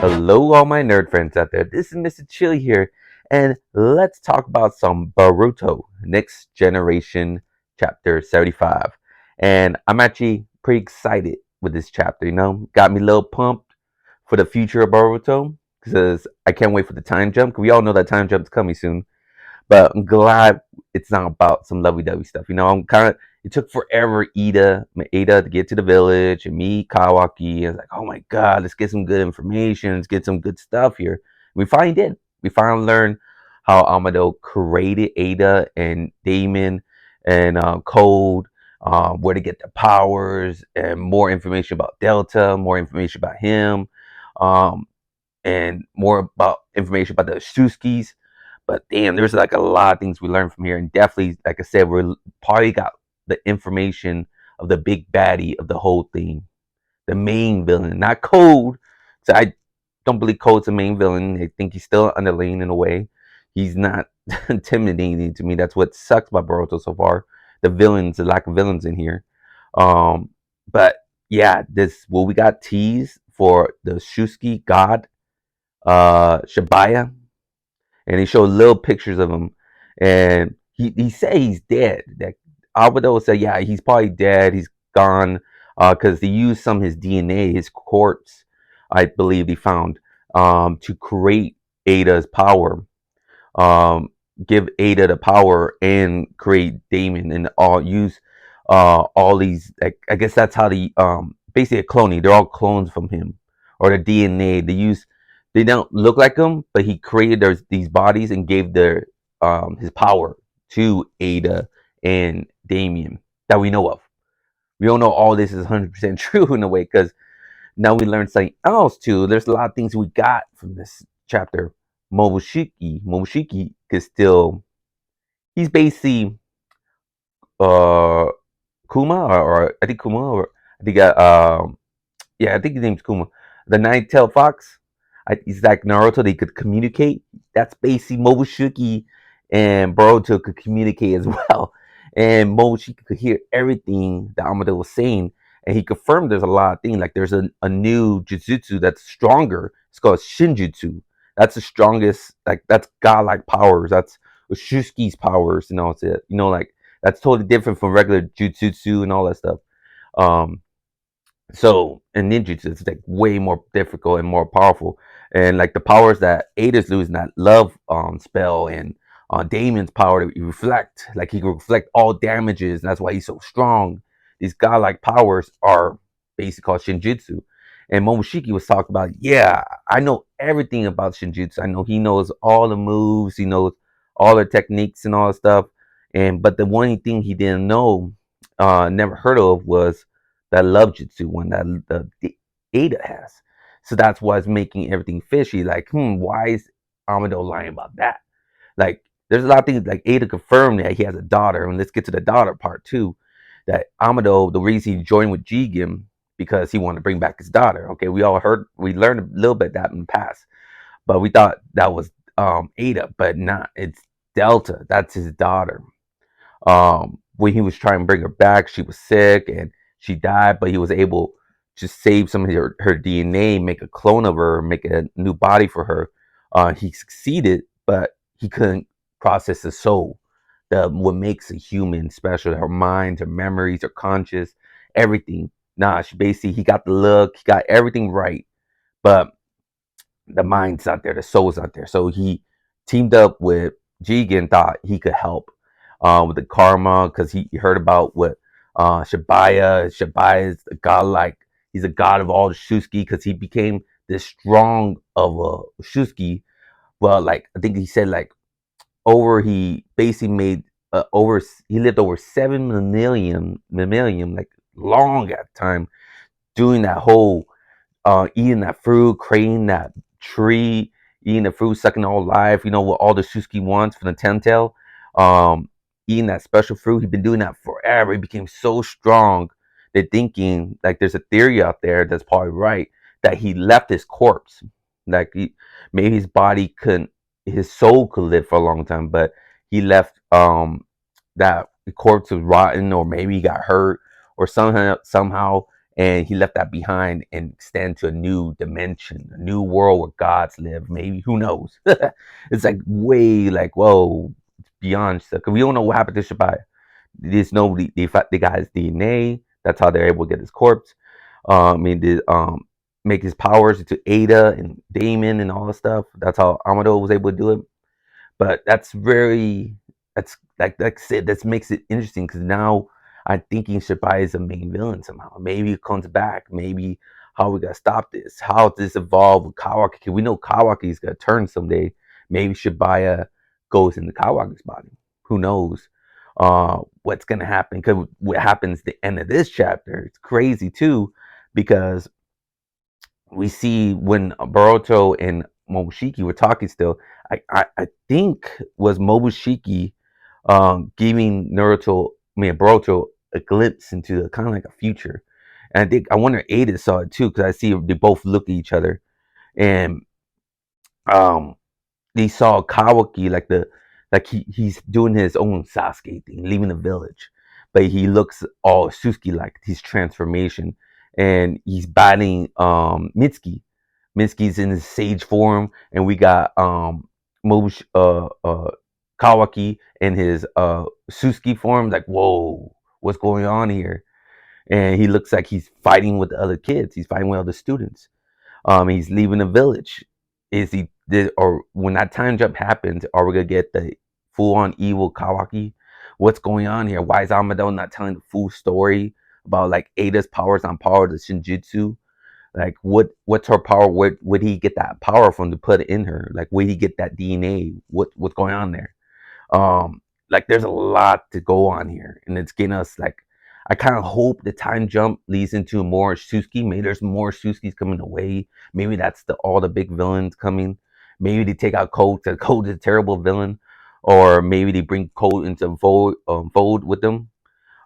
Hello, all my nerd friends out there. This is Mr. Chili here, and let's talk about some Boruto, Next Generation, Chapter 75. And I'm actually pretty excited with this chapter, got me a little pumped for the future of Boruto, because I can't wait for the time jump, because we all know that time jump's coming soon. But I'm glad it's not about some lovey-dovey stuff. I'm kind of. It took forever, Ada, to get to the village and meet Kawaki. I was like, oh my god, let's get some good information. Let's get some good stuff here. We finally did. We finally learned how Amado created Ada and Damon and Code, where to get the powers, and more information about Delta, more information about him, um, and more about information about the Shuskis. But damn, there's like a lot of things we learned from here, and definitely, like I said, we're probably got the information of the big baddie of the whole thing, the main villain, not Code. So I don't believe Code's the main villain. I think he's still underling in a way. He's not intimidating to me. That's what sucks about Boruto so far. The lack of villains in here. Um, but yeah, this what we got teased for the Shuski God, Shibaya, and he showed little pictures of him, and he said he's dead. That Alvaro said, yeah, he's probably dead. He's gone, because they used some of his DNA, his corpse, I believe they found, to create Ada's power, give Ada the power and create Damon, and all these. Like, I guess that's how the basically a cloning. They're all clones from him, or the DNA they don't look like him, but he created these bodies and gave their his power to Ada and Damien that we know of. We don't know all this is 100% true in a way, because now we learned something else too. There's a lot of things we got from this chapter. Momoshiki is still, he's basically uh Kuma, or I think Kuma, or I think yeah, I think his name's Kuma, the nine-tailed fox. He's like Naruto. They could communicate. That's basically Momoshiki, and Boruto could communicate as well. And Momoshiki could hear everything that Amado was saying, and he confirmed there's a lot of things. Like there's a new jutsu that's stronger. It's called Shinjutsu. That's the strongest. Like that's godlike powers. That's Shusuke's powers. It's it. Like that's totally different from regular jutsu and all that stuff. Um, so in ninjutsu, it's like way more difficult and more powerful. And like the powers that Ada's losing, that love spell, and Damon's power to reflect, like he can reflect all damages, and that's why he's so strong. These godlike powers are basically called Shinjutsu. And Momoshiki was talking about, yeah, I know everything about Shinjutsu. I know he knows all the moves, he knows all the techniques and all the stuff. And but the one thing he didn't know, never heard of, was that love jutsu one that the Ada has. So that's what's making everything fishy. Like, why is Amado lying about that? Like, there's a lot of things. Like Ada confirmed that he has a daughter, and let's get to the daughter part too. That Amado, the reason he joined with Jigen, because he wanted to bring back his daughter. Okay, we learned a little bit of that in the past, but we thought that was Ada, but not. It's Delta. That's his daughter. When he was trying to bring her back, she was sick and she died, but he was able to save some of her DNA, make a clone of her, make a new body for her. He succeeded, but he couldn't process the soul, what makes a human special, her mind, her memories, her conscious, everything. Nah, he got the look, he got everything right, but the mind's not there, the soul's not there. So he teamed up with Jigen, thought he could help with the karma, because he heard about what Shibaya is a godlike. He's a god of all the Shusuke, because he became this strong of a Shusuke. Well, like I think he said, like he basically made he lived over 7 million, like long at the time, doing that whole eating that fruit, creating that tree, eating the fruit, sucking all life. What all the Shusuke wants from the Telltale. Um, Eating that special fruit. He's been doing that forever. He became so strong. They're thinking, like, there's a theory out there that's probably right, that he left his corpse. Like maybe his body couldn't, his soul could live for a long time, but he left that the corpse was rotten, or maybe he got hurt or somehow, and he left that behind and extend to a new dimension, a new world where gods live. Maybe, who knows? It's like way like whoa, beyond stuff. Cause we don't know what happened to Shibai. There's no they got his DNA. That's how they're able to get his corpse. I mean, make his powers into Ada and Damon and all the stuff. That's how Amado was able to do it. But that's very that's like I said, that makes it interesting because now I'm thinking Shibai is the main villain somehow. Maybe he comes back. Maybe how we gotta stop this? How does this evolve with Kawaki? We know Kawaki is gonna turn someday. Maybe Shibaya goes into Kawaki's body. Who knows? What's gonna happen? Because what happens at the end of this chapter? It's crazy too, because we see when Boruto and Momoshiki were talking still, I think was Momoshiki giving Boruto a glimpse into kind of like a future. And I wonder Ada saw it too, because I see they both look at each other. And um they saw Kawaki like he's doing his own Sasuke thing, leaving the village, but he looks all Suzuki like his transformation, and he's battling Mitsuki. Mitsuki's in his sage form, and we got Kawaki in his Suzuki form. Like, whoa, what's going on here? And he looks like he's fighting with the other kids. He's fighting with other students. He's leaving the village. Is he did or when that time jump happens, are we gonna get the full on evil Kawaki? What's going on here? Why is Amado not telling the full story about like Ada's powers on power, the Shinjutsu? Like what's her power? Where would he get that power from to put it in her? Like where he get that DNA? What's going on there? Like there's a lot to go on here, and it's getting us like I kind of hope the time jump leads into more Suzuki. Maybe there's more Suzukis coming away. Maybe that's all the big villains coming. Maybe they take out Code. So Code is a terrible villain, or maybe they bring Code into fold with them.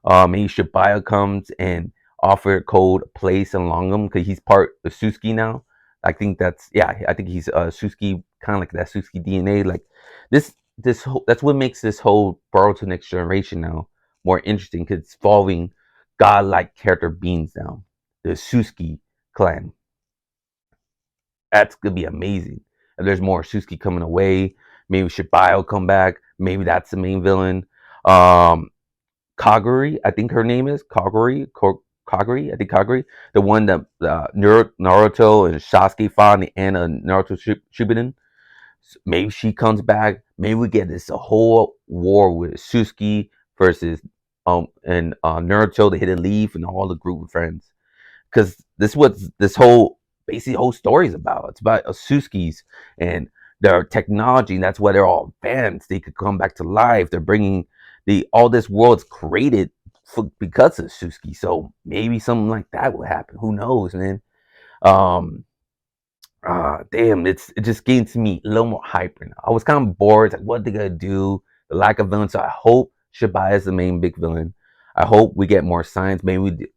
Maybe Shibaya comes and offer Code a place along him because he's part of Suzuki now. I think that's yeah. I think he's Suzuki, kind of like that Suzuki DNA. Like this whole, that's what makes this whole Boruto Next Generation now more interesting because it's involving godlike character beings now. The Suzuki clan. That's gonna be amazing. And there's more Suzuki coming away. Maybe Shibaya will come back. Maybe that's the main villain. Um, Kaguri, I think her name is Kaguri. I think Kaguri, the one that Naruto and Sasuke fought in the end of Naruto Shippuden. Maybe she comes back. Maybe we get this a whole war with Suzuki versus and Naruto, the Hidden Leaf, and all the group of friends. Because this is what this whole basically whole story is about. It's about Suzuki's and their technology. And that's why they're all advanced. They could come back to life. They're bringing the all this world's created because of Suzuki. So maybe something like that will happen. Who knows, man? Um, damn, it just gains me a little more hype right now. I was kind of bored. Like, what they gonna do? The lack of villain. So I hope Shibai is the main big villain. I hope we get more science. Maybe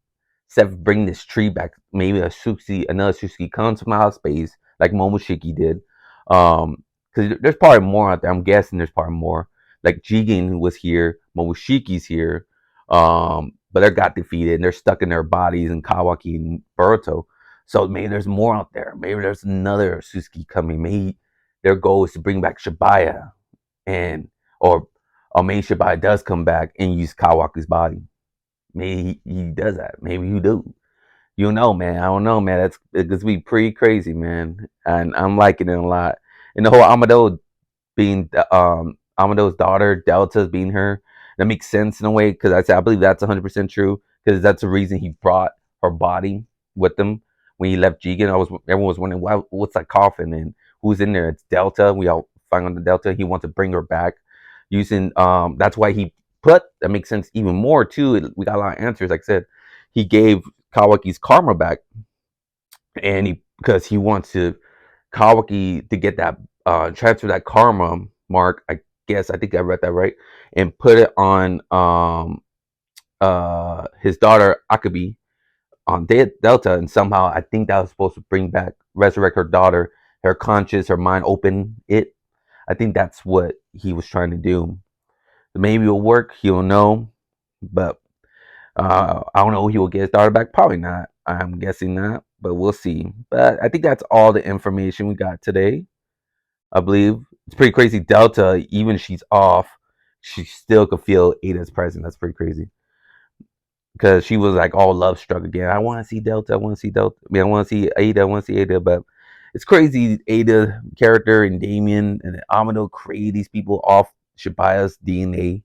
instead of bringing this tree back, maybe another Suzuki comes from outer space, like Momoshiki did. Because there's probably more out there. I'm guessing there's probably more. Like Jigen was here, Momoshiki's here, but they got defeated and they're stuck in their bodies in Kawaki and Boruto. So maybe there's more out there. Maybe there's another Suzuki coming. Maybe their goal is to bring back Shibaya, and or maybe Shibaya does come back and use Kawaki's body. Maybe he does that. Maybe he do. You know, man. I don't know, man. It's gonna be pretty crazy, man. And I'm liking it a lot. And the whole Amado being Amado's daughter, Delta's being her. That makes sense in a way because I believe that's 100% true because that's the reason he brought her body with him when he left Jigen. Everyone was wondering what's that coffin and who's in there. It's Delta. We all find on the Delta. He wants to bring her back using that's why he put that makes sense even more too. We got a lot of answers. Like I said, he gave Kawaki's karma back, and he because he wants to Kawaki to get that transfer that karma mark. I think I read that right, and put it on his daughter Akabi on Delta, and somehow I think that was supposed to bring back resurrect her daughter, her conscious, her mind, open it. I think that's what he was trying to do. Maybe it'll work. He'll know, but I don't know. He will get his daughter back. Probably not. I'm guessing not, but we'll see. But I think that's all the information we got today. I believe it's pretty crazy. Delta, even she's off, she still could feel Ada's presence. That's pretty crazy because she was like all love struck again. I want to see Delta. I want to see Delta. I mean, I want to see Ada. I want to see Ada. But it's crazy. Ada character and Damien and Amado create these people off Shibaya's DNA.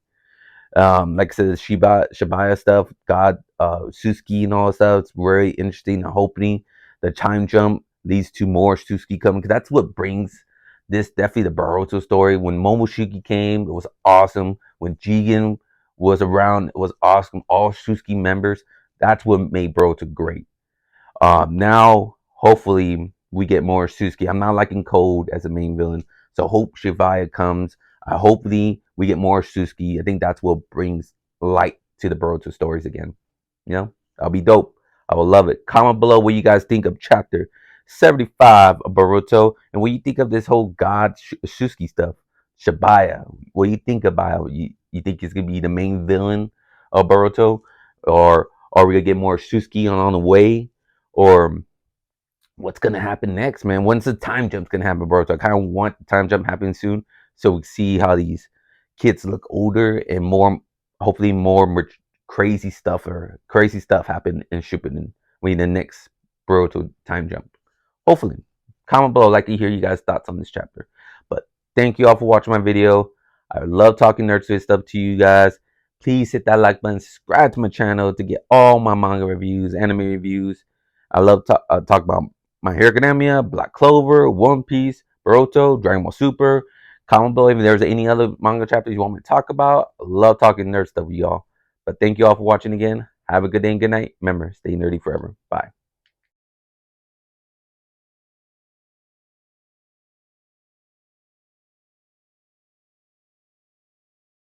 Like I said, Shibaya stuff, God, Suski and all that stuff. It's very interesting. I'm hoping the time jump leads to more Suski coming because that's what brings this definitely the Boruto story. When Momoshiki came, it was awesome. When Jigen was around, it was awesome. All Suski members. That's what made Boruto great. Now, hopefully, we get more Suzuki. I'm not liking Code as a main villain, so hope Shivaya comes. Hopefully, we get more Suzuki. I think that's what brings light to the Boruto stories again. You know, that'll be dope. I will love it. Comment below what you guys think of chapter 75 of Boruto and what you think of this whole God Suzuki stuff. Shibaya, what do you think about it? You think he's gonna be the main villain of Boruto, or are we gonna get more Suzuki on the way? Or what's gonna happen next, man? When's the time jump's gonna happen, bro? So I kind of want the time jump happening soon, so we see how these kids look older and more, hopefully more crazy stuff happen in Shippuden when the next Boruto time jump. Hopefully, comment below. I'd like to hear you guys' thoughts on this chapter. But thank you all for watching my video. I love talking nerd stuff to you guys. Please hit that like button, subscribe to my channel to get all my manga reviews, anime reviews. I love talk about My Hero Academia, Black Clover, One Piece, Boruto, Dragon Ball Super. Comment below if there's any other manga chapters you want me to talk about. I love talking nerd stuff with y'all. But thank you all for watching again. Have a good day and good night. Remember, stay nerdy forever. Bye.